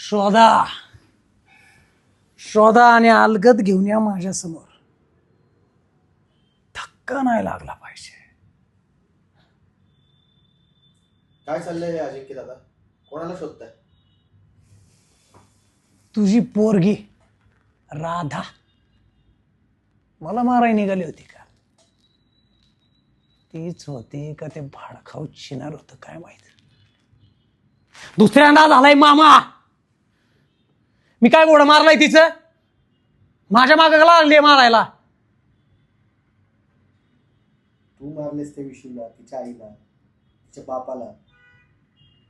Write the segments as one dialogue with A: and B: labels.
A: शोधा शोधा आणि अलगद घेऊन या माझ्या समोर. धक्का नाही लागला पाहिजे.
B: काय चाललंय अजिंक्य दादा? कोणाला शोधताय?
A: तुझी पोरगी राधा मला माराय निघाली होती का? तीच होती का ते भाडखाऊ चिनार होतं काय माहित. दुसऱ्यांदा झालाय मामा. मी काय गोड मारलाय तिचं? माझ्या मागं लागली मारायला.
B: तू मारलेस त्या विशूला, तिच्या आईला, तिच्या बापाला.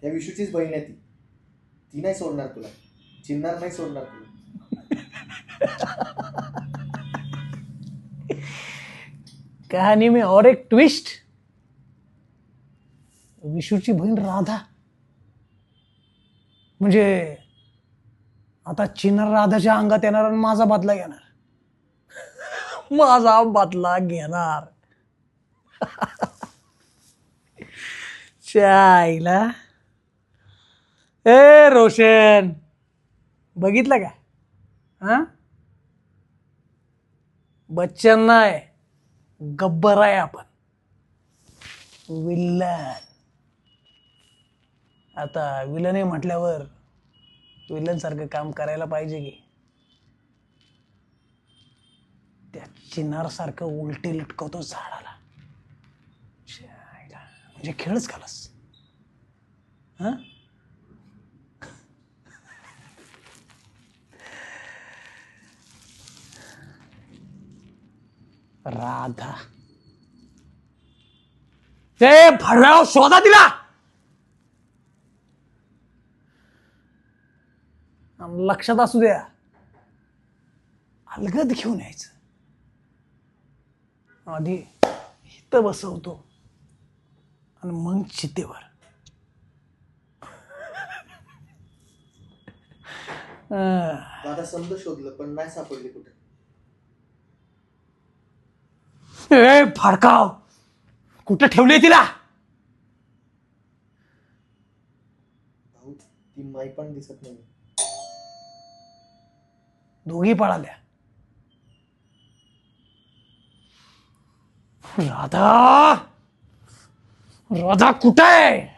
B: त्या विशूचीच बहीण आहे ती. ती नाही सोडणार तुला, चिन्नार नाही सोडणार तुला.
A: कहाणी में और एक ट्विस्ट. विशूची बहीण राधा म्हणजे आता चिन्नार राधाच्या अंगात येणार आणि माझा बदला घेणार. माझा बदला घेणार. चायला ए रोशन बघितलं का? हा बच्चन नाही गब्बर आहे आपण. विलन. आता विलन आहे म्हटल्यावर विलन सारखं काम करायला पाहिजे की. त्या चिनार सारखं उलटी लटकवतो झाडाला. म्हणजे खेळच खालास. हा राधा ते भरराव शोधा दिला. लक्षात असू द्या. अलगद घेऊन यायचं. आधी इथं बसवतो आणि मग चितेवर.
B: दादा समज शोधलं पण नाही सापडली कुठे.
A: ए फाडकाव कुठं ठेवली तिला?
B: भाऊ ती माई पण दिसत नाही.
A: दोघी पळाल्या. राधा राधा कुठे आहे?